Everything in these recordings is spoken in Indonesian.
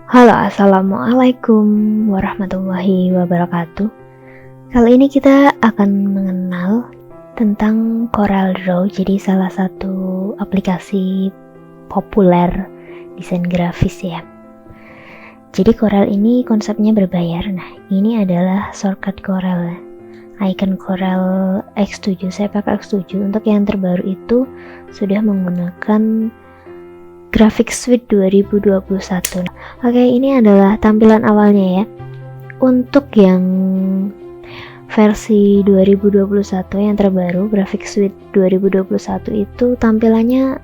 Halo, assalamualaikum warahmatullahi wabarakatuh. Kali ini kita akan mengenal tentang CorelDRAW. Jadi salah satu aplikasi populer desain grafis ya. Jadi Corel ini konsepnya berbayar. Nah, ini adalah shortcut Corel, icon Corel X7. Saya pakai X7. Untuk yang terbaru itu sudah menggunakan Graphics Suite 2021. Oke, ini adalah tampilan awalnya ya. Untuk yang versi 2021 yang terbaru, Graphics Suite 2021 itu tampilannya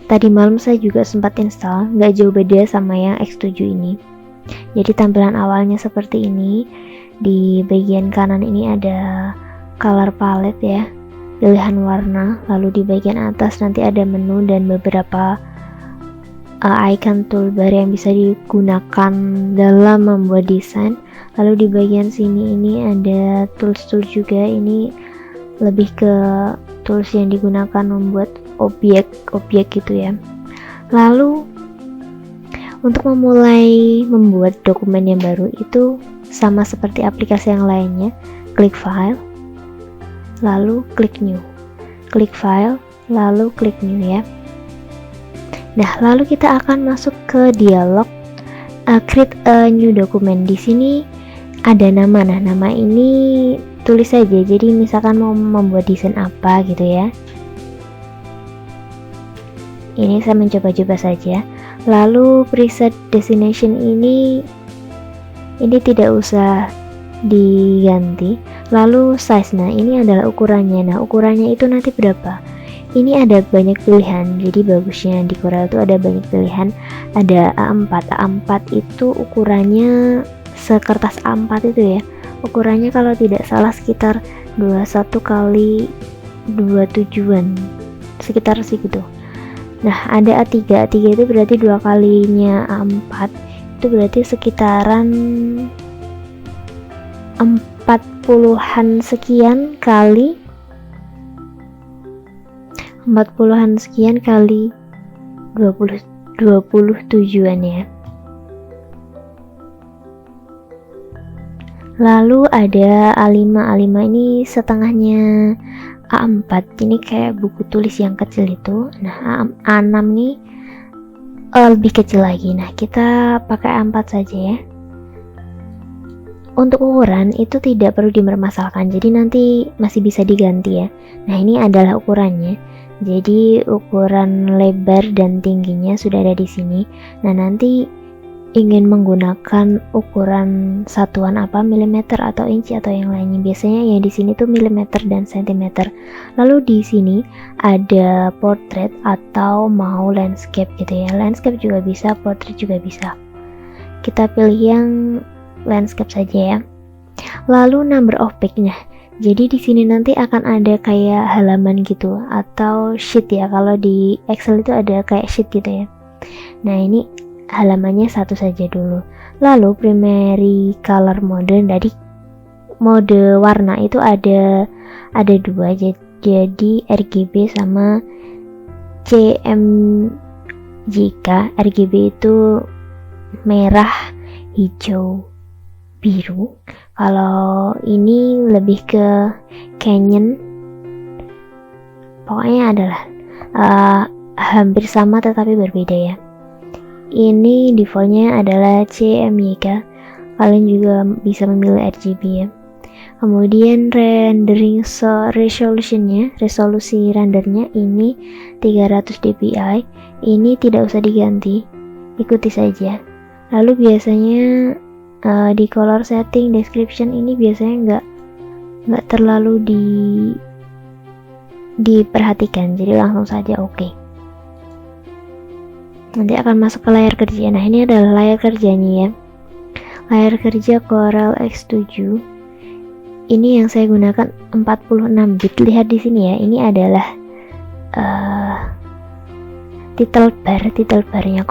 tadi malam saya juga sempat install, nggak jauh beda sama yang X7 ini. Jadi tampilan awalnya seperti ini. Di bagian kanan ini ada color palette ya, pilihan warna. Lalu di bagian atas nanti ada menu dan beberapa icon toolbar yang bisa digunakan dalam membuat desain. Lalu di bagian sini ini ada tools juga, ini lebih ke tools yang digunakan membuat objek gitu ya. Lalu untuk memulai membuat dokumen yang baru itu sama seperti aplikasi yang lainnya, klik file, lalu klik new, klik file, lalu klik new ya. Nah, lalu kita akan masuk ke dialog create a new document. Di sini ada nama. Nah, nama ini tulis saja. Jadi misalkan mau membuat desain apa gitu ya. Ini saya mencoba-coba saja. Lalu preset destination ini tidak usah diganti. Lalu size, nah ini adalah ukurannya. Nah, ukurannya itu nanti berapa? Ini ada banyak pilihan, jadi bagusnya di Corel itu ada banyak pilihan. Ada A4 itu ukurannya sekertas A4 itu ya. Ukurannya kalau tidak salah sekitar 21 kali 27-an, sekitar segitu. Nah, ada A3 itu berarti 2 kalinya A4, itu berarti sekitaran 40-an sekian kali 27-an ya. Lalu ada A5 ini setengahnya A4, ini kayak buku tulis yang kecil itu. Nah, A6 nih lebih kecil lagi. Nah, kita pakai A4 saja ya. Untuk ukuran itu tidak perlu dipermasalahkan, jadi nanti masih bisa diganti ya. Nah, ini adalah ukurannya. Jadi ukuran lebar dan tingginya sudah ada di sini. Nah, nanti ingin menggunakan ukuran satuan apa, milimeter atau inci atau yang lainnya. Biasanya yang di sini tuh milimeter dan sentimeter. Lalu di sini ada portrait atau mau landscape gitu ya. Landscape juga bisa, portrait juga bisa. Kita pilih yang landscape saja ya. Lalu number of page. Nah, jadi di sini nanti akan ada kayak halaman gitu atau sheet ya. Kalau di Excel itu ada kayak sheet gitu ya. Nah, ini halamannya satu saja dulu. Lalu primary color mode, dari mode warna itu ada dua, jadi RGB sama CMYK. RGB itu merah, hijau, biru. Kalau ini lebih ke Canyon, pokoknya adalah hampir sama tetapi berbeda ya. Ini defaultnya adalah CMYK, kalian juga bisa memilih RGB ya. Kemudian rendering resolutionnya, resolusi rendernya ini 300 dpi, ini tidak usah diganti, ikuti saja. Lalu biasanya di color setting, description ini biasanya nggak terlalu diperhatikan, jadi langsung saja oke. Nanti akan masuk ke layar kerja. Nah, ini adalah layar kerjanya ya. Layar kerja Corel X7. Ini yang saya gunakan 46 bit. Lihat di sini ya, ini adalah title barnya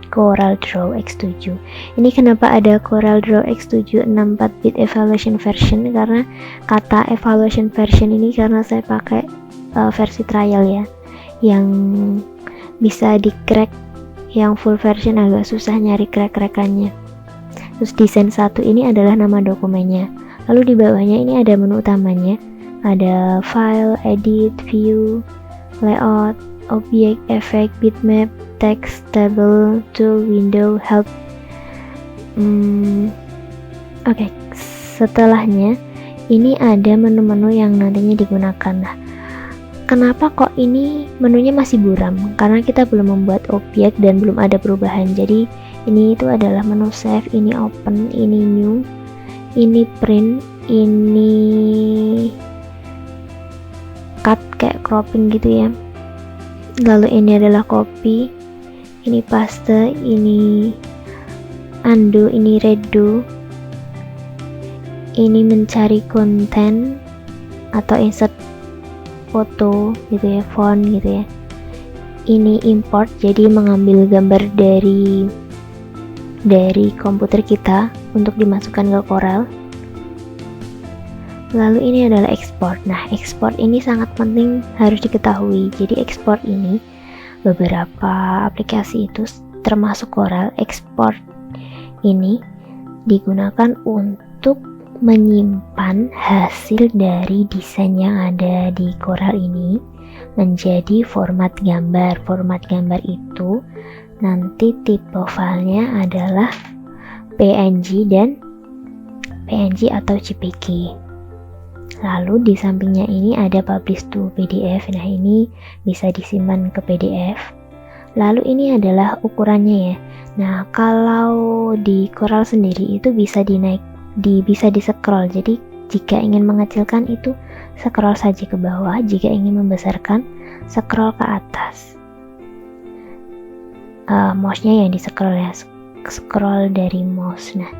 CorelDRAW X7. Ini kenapa ada CorelDRAW X7 64 bit evaluation version? Karena kata evaluation version ini karena saya pakai versi trial ya, yang bisa di crack yang full version agak susah nyari crack-crackannya. Terus desain 1 ini adalah nama dokumennya. Lalu di bawahnya ini ada menu utamanya, ada file, edit, view, layout, object, effect, bitmap, text, table, tool, window, help. Oke. Setelahnya ini ada menu-menu yang nantinya digunakan. Nah, kenapa kok ini menunya masih buram? Karena kita belum membuat objek dan belum ada perubahan. Jadi ini itu adalah menu save, ini open, ini new, ini print, ini cut kayak cropping gitu ya. Lalu ini adalah copy, ini paste, ini undo, ini redo, ini mencari konten atau insert foto gitu ya, font gitu ya. Ini import, jadi mengambil gambar dari komputer kita untuk dimasukkan ke Corel. Lalu ini adalah export. Nah, export ini sangat penting, harus diketahui. Jadi export ini beberapa aplikasi itu termasuk Corel, export ini digunakan untuk menyimpan hasil dari desain yang ada di Corel ini menjadi format gambar. Format gambar itu nanti tipe filenya adalah PNG dan PNG atau JPG. Lalu di sampingnya ini ada publish to PDF. Nah, ini bisa disimpan ke PDF. Lalu ini adalah ukurannya ya. Nah, kalau di Corel sendiri itu bisa bisa di scroll. Jadi jika ingin mengecilkan itu scroll saja ke bawah, jika ingin membesarkan scroll ke atas. Mouse-nya yang di scroll ya, scroll dari mouse. Nah,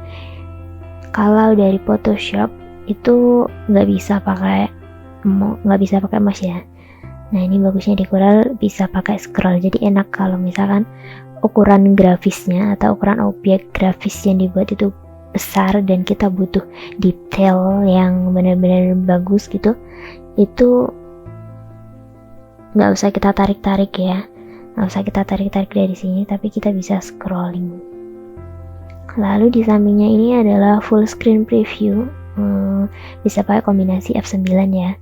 kalau dari Photoshop itu nggak bisa pakai mouse ya. Nah, ini bagusnya di Corel bisa pakai scroll, jadi enak kalau misalkan ukuran grafisnya atau ukuran objek grafis yang dibuat itu besar dan kita butuh detail yang benar-benar bagus gitu, itu nggak usah kita tarik-tarik ya, nggak usah kita tarik-tarik dari sini, tapi kita bisa scrolling. Lalu di sampingnya ini adalah full screen preview, bisa pakai kombinasi F9 ya.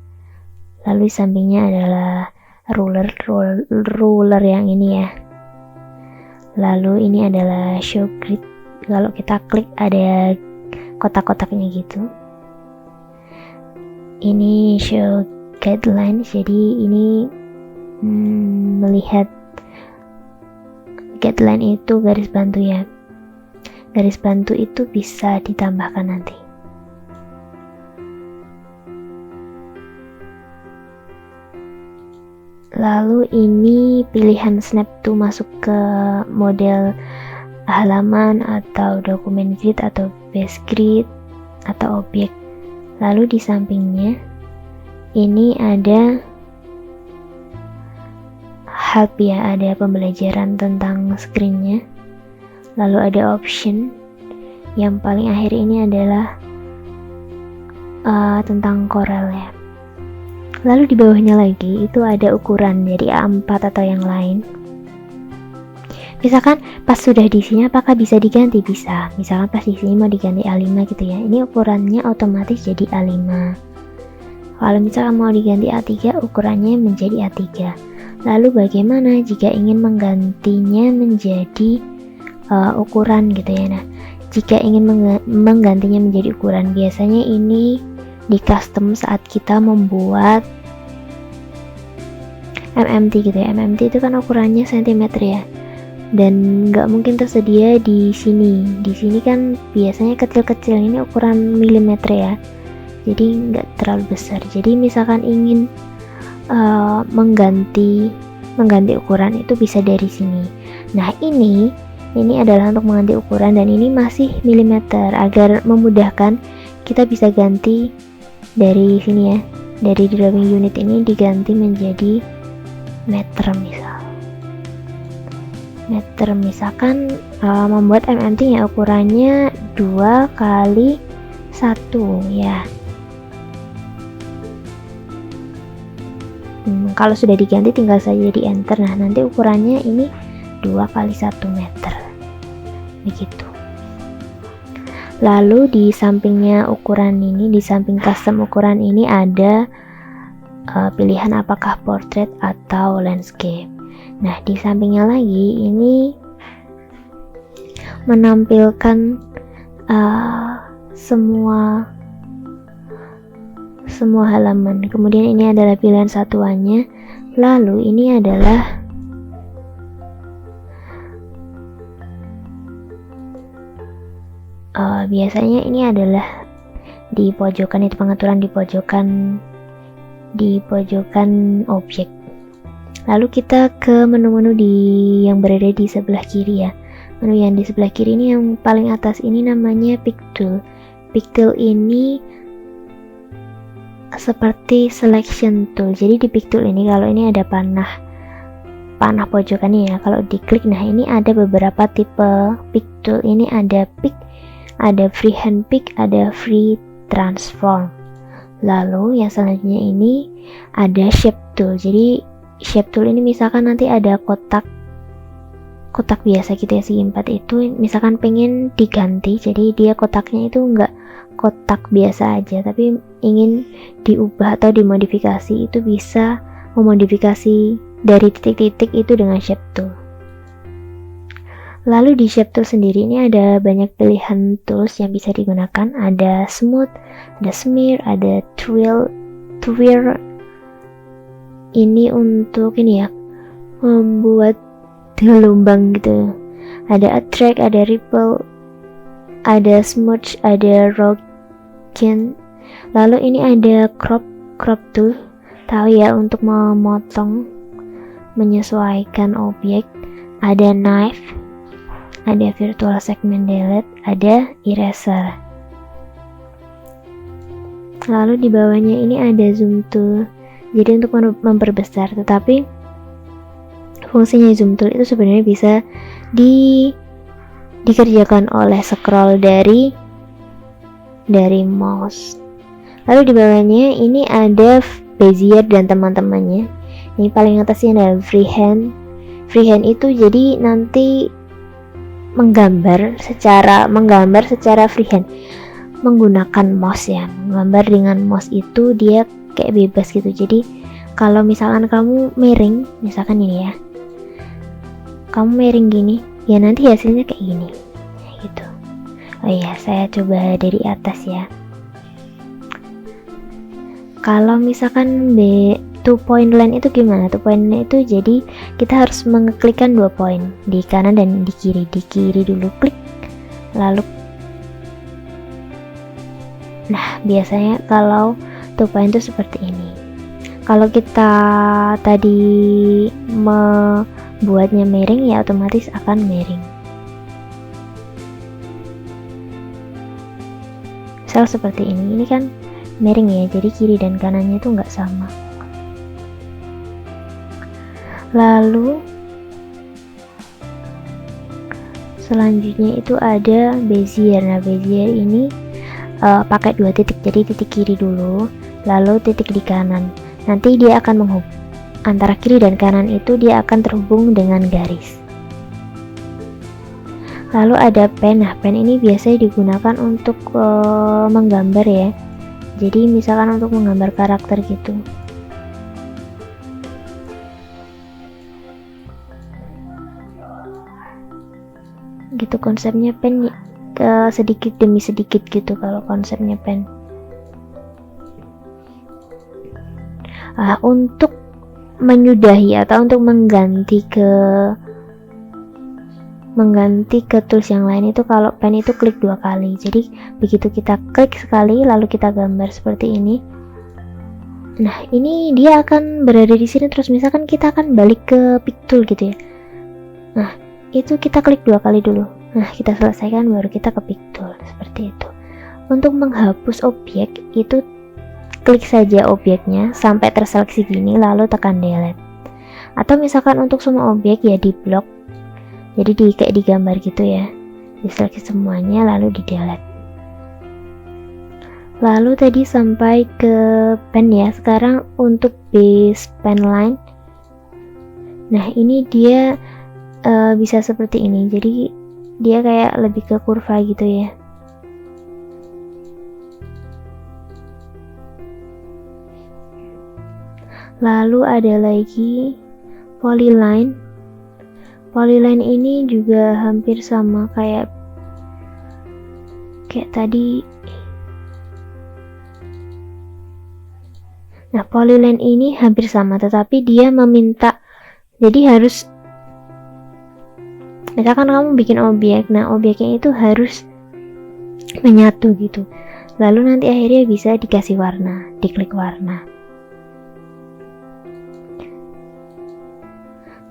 Lalu di sampingnya adalah ruler yang ini ya. Lalu ini adalah show grid, kalau kita klik ada kotak-kotaknya gitu. Ini show guidelines, jadi ini melihat guideline itu garis bantu ya. Garis bantu itu bisa ditambahkan nanti. Lalu ini pilihan snap to masuk ke model halaman atau dokumen grid atau base grid atau objek. Lalu di sampingnya ini ada help ya, ada pembelajaran tentang screennya. Lalu ada option, yang paling akhir ini adalah tentang Corel ya. Lalu di bawahnya lagi itu ada ukuran, jadi A4 atau yang lain. Misalkan pas sudah di sini apakah bisa diganti? Bisa. Misalkan pas di sini mau diganti A5 gitu ya. Ini ukurannya otomatis jadi A5. Kalau misalkan mau diganti A3, ukurannya menjadi A3. Lalu bagaimana jika ingin menggantinya menjadi ukuran gitu ya. Nah, jika ingin menggantinya menjadi ukuran, biasanya ini di custom saat kita membuat MMT gitu ya. MMT itu kan ukurannya cm ya, dan nggak mungkin tersedia di sini. Di sini kan biasanya kecil-kecil, ini ukuran milimeter ya, jadi nggak terlalu besar. Jadi misalkan ingin mengganti ukuran itu bisa dari sini. Nah, ini adalah untuk mengganti ukuran, dan ini masih milimeter. Agar memudahkan, kita bisa ganti dari sini ya, dari drawing unit ini diganti menjadi meter misalkan membuat MMT ya, ukurannya 2x1 ya. Kalau sudah diganti tinggal saja di enter. Nah, nanti ukurannya ini 2 kali 1 meter begitu. Lalu di sampingnya ukuran ini, di samping custom ukuran ini ada pilihan apakah portrait atau landscape. Nah, di sampingnya lagi ini menampilkan semua halaman. Kemudian ini adalah pilihan satuannya. Lalu ini adalah biasanya ini adalah di pojokan, itu pengaturan di pojokan objek. Lalu kita ke menu-menu yang berada di sebelah kiri ya. Menu yang di sebelah kiri ini yang paling atas ini namanya Pick Tool. Pick Tool ini seperti selection tool. Jadi di Pick Tool ini, kalau ini ada panah pojokannya ya, kalau diklik, nah ini ada beberapa tipe Pick Tool. Ini ada pick, ada freehand pick, ada free transform. Lalu yang selanjutnya ini ada shape tool. Jadi shape tool ini misalkan nanti ada kotak biasa gitu ya, segi 4 itu misalkan pengen diganti, jadi dia kotaknya itu enggak kotak biasa aja tapi ingin diubah atau dimodifikasi, itu bisa memodifikasi dari titik-titik itu dengan shape tool. Lalu di shape tool sendiri ini ada banyak pilihan tools yang bisa digunakan. Ada smooth, ada smear, ada twirl. Ini untuk ini ya, membuat gelombang gitu. Ada attract, ada ripple, ada smudge, ada roughen. Lalu ini ada crop tool, tahu ya, untuk memotong, menyesuaikan objek. Ada knife, ada virtual segment delete, ada eraser. Lalu di bawahnya ini ada zoom tool, jadi untuk memperbesar, tetapi fungsinya zoom tool itu sebenarnya bisa dikerjakan oleh scroll dari mouse. Lalu di bawahnya ini ada Bezier dan teman-temannya. Ini paling atasnya ada freehand. Freehand itu jadi nanti menggambar secara freehand menggunakan mouse ya. Menggambar dengan mouse itu dia kayak bebas gitu. Jadi kalau misalkan kamu miring, misalkan ini ya, kamu miring gini, ya nanti hasilnya kayak gini gitu. Oh iya, saya coba dari atas ya. Kalau misalkan 2 point line itu gimana? 2 point line itu jadi kita harus mengeklikkan 2 poin di kanan dan di kiri. Di kiri dulu klik, lalu nah biasanya kalau 2 point itu seperti ini. Kalau kita tadi membuatnya miring ya otomatis akan miring. Misal seperti ini kan miring ya, jadi kiri dan kanannya itu nggak sama. Lalu selanjutnya itu ada Bezier. Nah Bezier ini pakai 2 titik, jadi titik kiri dulu lalu titik di kanan, nanti dia akan antara kiri dan kanan itu dia akan terhubung dengan garis. Lalu ada pen. Nah pen ini biasanya digunakan untuk menggambar ya, jadi misalkan untuk menggambar karakter gitu. Gitu konsepnya pen, sedikit demi sedikit gitu kalau konsepnya pen. Untuk menyudahi atau untuk mengganti ke tools yang lain itu, kalau pen itu klik 2 kali. Jadi begitu kita klik sekali lalu kita gambar seperti ini, nah ini dia akan berada di sini terus. Misalkan kita akan balik ke pick tool gitu ya, nah itu kita klik 2 kali dulu, nah kita selesaikan baru kita ke pick tool seperti itu. Untuk menghapus objek itu klik saja objeknya sampai terseleksi gini lalu tekan delete. Atau misalkan untuk semua objek ya di blok, jadi kayak digambar gitu ya, diseleksi semuanya lalu di delete. Lalu tadi sampai ke pen ya. Sekarang untuk base pen line, nah ini dia bisa seperti ini, jadi dia kayak lebih ke kurva gitu ya. Lalu ada lagi polyline. Polyline ini juga hampir sama kayak tadi. Nah, polyline ini hampir sama, tetapi dia meminta, jadi harus, misalkan kamu bikin objek, nah objeknya itu harus menyatu gitu, lalu nanti akhirnya bisa dikasih warna, diklik warna.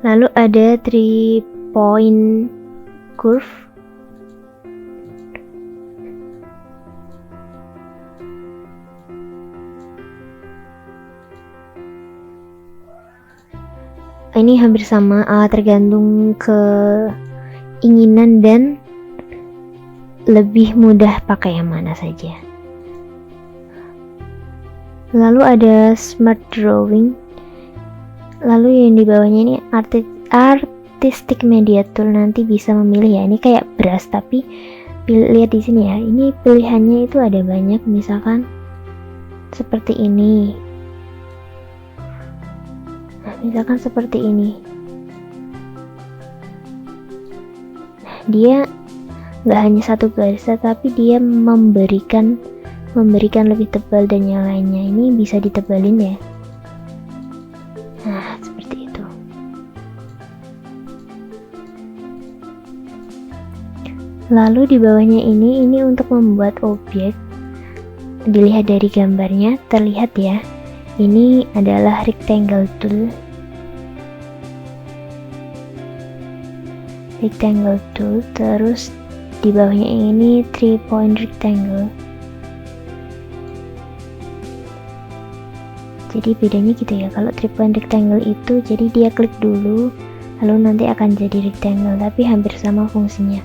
Lalu ada 3 point curve. Ini hampir sama, tergantung keinginan dan lebih mudah pakai yang mana saja. Lalu ada smart drawing. Lalu yang di bawahnya ini artistic media tool, nanti bisa memilih ya. Ini kayak brush tapi lihat di sini ya. Ini pilihannya itu ada banyak, misalkan seperti ini. Misalkan seperti ini. Dia nggak hanya satu garis, tapi dia memberikan lebih tebal dan yang lainnya. Ini bisa ditebalin ya. Nah, seperti itu. Lalu di bawahnya ini untuk membuat objek. Dilihat dari gambarnya, terlihat ya. Ini adalah rectangle tool. Terus di bawahnya ini 3 point rectangle. Jadi bedanya gitu ya, kalau 3 point rectangle itu jadi dia klik dulu lalu nanti akan jadi rectangle, tapi hampir sama fungsinya.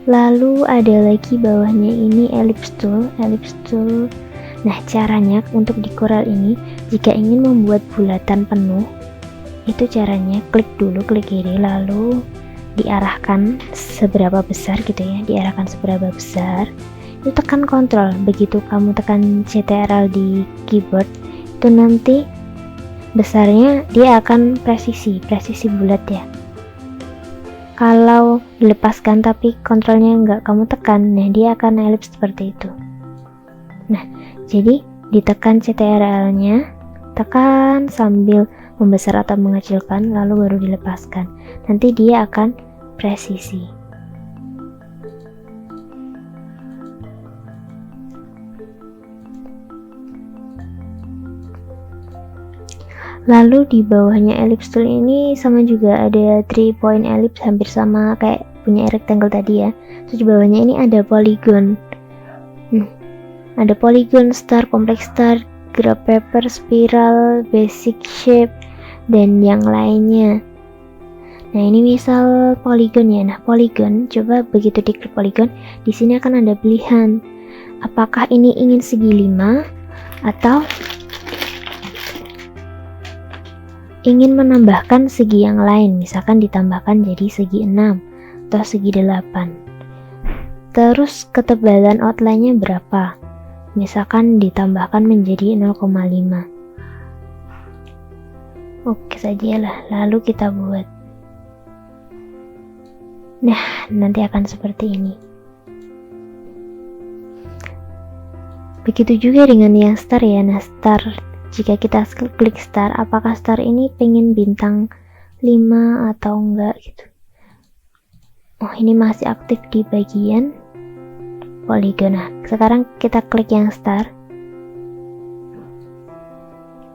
Lalu ada lagi bawahnya ini ellipse tool. Nah, caranya untuk di Corel ini, jika ingin membuat bulatan penuh, itu caranya klik dulu, klik kiri, lalu diarahkan seberapa besar gitu ya, diarahkan seberapa besar. Itu tekan kontrol, begitu kamu tekan CTRL di keyboard, itu nanti besarnya dia akan presisi bulat ya. Kalau dilepaskan tapi kontrolnya nggak kamu tekan, nah dia akan ellipse seperti itu. Nah, jadi ditekan CTRL-nya, tekan sambil membesar atau mengecilkan, lalu baru dilepaskan. Nanti dia akan presisi. Lalu di bawahnya ellipse tool ini sama juga, ada 3 point ellipse, hampir sama kayak punya rectangle tadi ya. Terus di bawahnya ini ada polygon. Ada polygon, star, complex star, graph paper, spiral, basic shape, dan yang lainnya. Nah, ini misal polygon ya. Nah, polygon, coba begitu diklik polygon, di sini akan ada pilihan. Apakah ini ingin segi 5 atau ingin menambahkan segi yang lain, misalkan ditambahkan jadi segi 6 atau segi 8. Terus ketebalan outline-nya berapa? Misalkan ditambahkan menjadi 0,5. Oke saja lah, lalu kita buat. Nah, nanti akan seperti ini. Begitu juga dengan yang star ya. Nah, star, jika kita klik star, apakah star ini pengen bintang 5 atau enggak gitu. Oh, ini masih aktif di bagian polygon. Nah, sekarang kita klik yang star.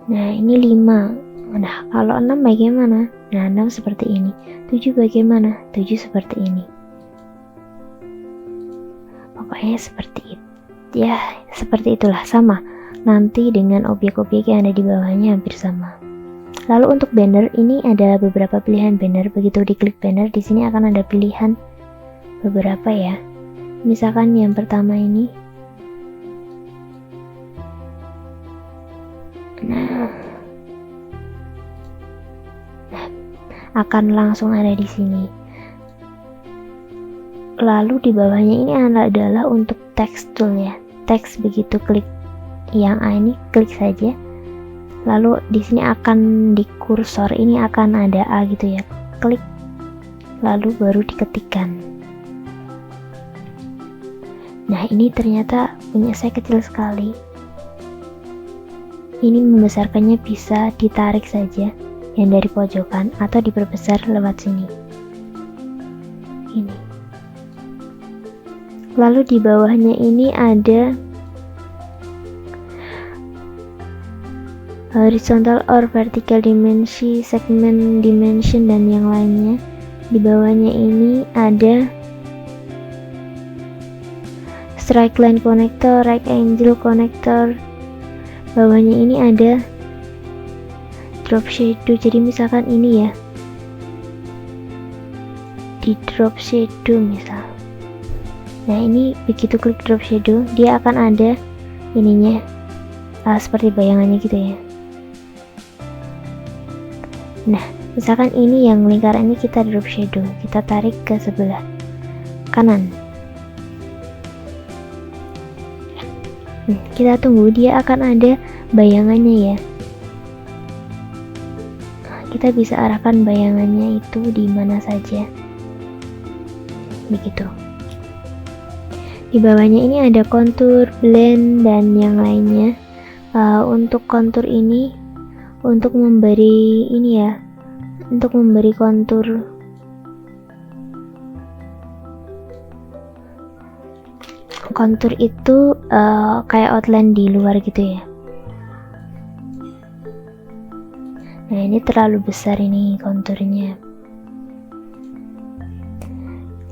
Nah, ini 5. Nah, kalau 6 bagaimana? Nah, 6 seperti ini. 7 bagaimana? 7 seperti ini. Pokoknya seperti itu. Ya, seperti itulah, sama. Nanti dengan objek-objek yang ada di bawahnya hampir sama. Lalu untuk banner ini ada beberapa pilihan banner. Begitu diklik banner, di sini akan ada pilihan beberapa ya. Misalkan yang pertama ini. Nah, akan langsung ada di sini. Lalu di bawahnya ini adalah untuk text tool ya. Teks, begitu klik yang A ini, klik saja. Lalu di sini akan di kursor ini akan ada A gitu ya. Klik, lalu baru diketikkan. Nah, ini ternyata punya saya kecil sekali. Ini membesarkannya bisa ditarik saja yang dari pojokan atau diperbesar lewat sini. Ini. Lalu di bawahnya ini ada horizontal or vertical dimensi, segment dimension, dan yang lainnya. Di bawahnya ini ada straight line connector, right angle connector. Bawahnya ini ada drop shadow. Jadi misalkan ini ya, di drop shadow misal. Nah, ini begitu klik drop shadow, dia akan ada ininya seperti bayangannya gitu ya. Nah, misalkan ini yang lingkaran ini kita drop shadow, kita tarik ke sebelah kanan. Kita tunggu, dia akan ada bayangannya ya. Kita bisa arahkan bayangannya itu di mana saja. Begitu. Di bawahnya ini ada kontur, blend, dan yang lainnya. Untuk kontur ini, untuk memberi ini ya, untuk memberi kontur itu kayak outline di luar gitu ya. Nah, ini terlalu besar ini konturnya.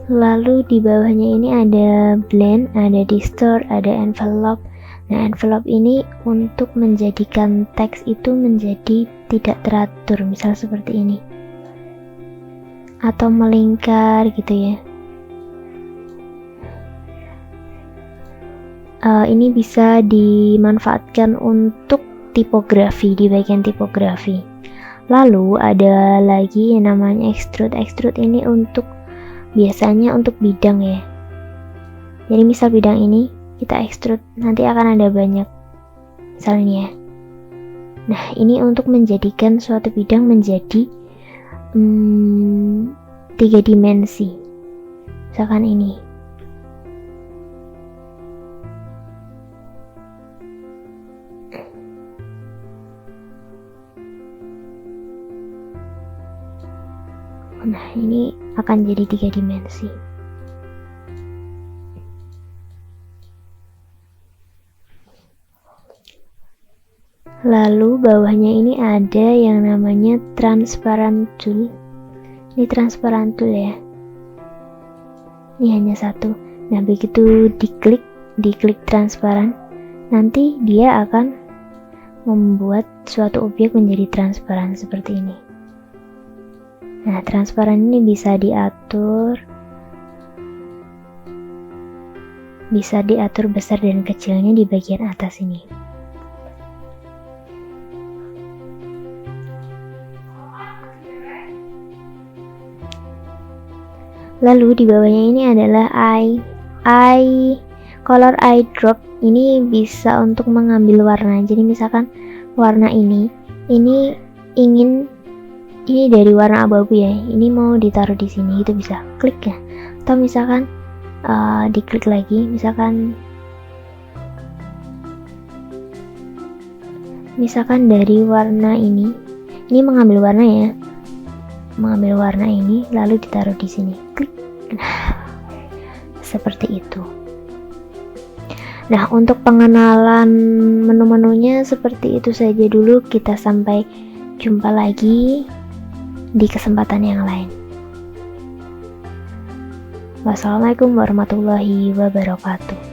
Lalu di bawahnya ini ada blend, ada distort, ada envelope. Nah, envelope ini untuk menjadikan teks itu menjadi tidak teratur, misal seperti ini, atau melingkar gitu ya. Ini bisa dimanfaatkan untuk tipografi, di bagian tipografi. Lalu ada lagi yang namanya extrude. Extrude ini untuk biasanya untuk bidang ya. Jadi misal bidang ini kita extrude, nanti akan ada banyak misalnya ya. Nah, ini untuk menjadikan suatu bidang menjadi 3 dimensi. Misalkan ini. Nah, ini akan jadi 3 dimensi. Lalu bawahnya ini ada yang namanya transparent tool. Ini transparent tool ya. Ini hanya satu. Nah, begitu diklik transparan, nanti dia akan membuat suatu objek menjadi transparan seperti ini. Nah, transparan ini bisa diatur besar dan kecilnya di bagian atas ini. Lalu di bawahnya ini adalah color eye drop. Ini bisa untuk mengambil warna. Jadi misalkan warna ini ingin ini dari warna abu-abu ya, ini mau ditaruh di sini, itu bisa klik ya. Atau misalkan diklik lagi, misalkan dari warna ini mengambil warna ya, mengambil warna ini lalu ditaruh di sini, klik. Nah, seperti itu. Nah, untuk pengenalan menu-menunya seperti itu saja dulu. Kita sampai jumpa lagi di kesempatan yang lain. Wassalamualaikum warahmatullahi wabarakatuh.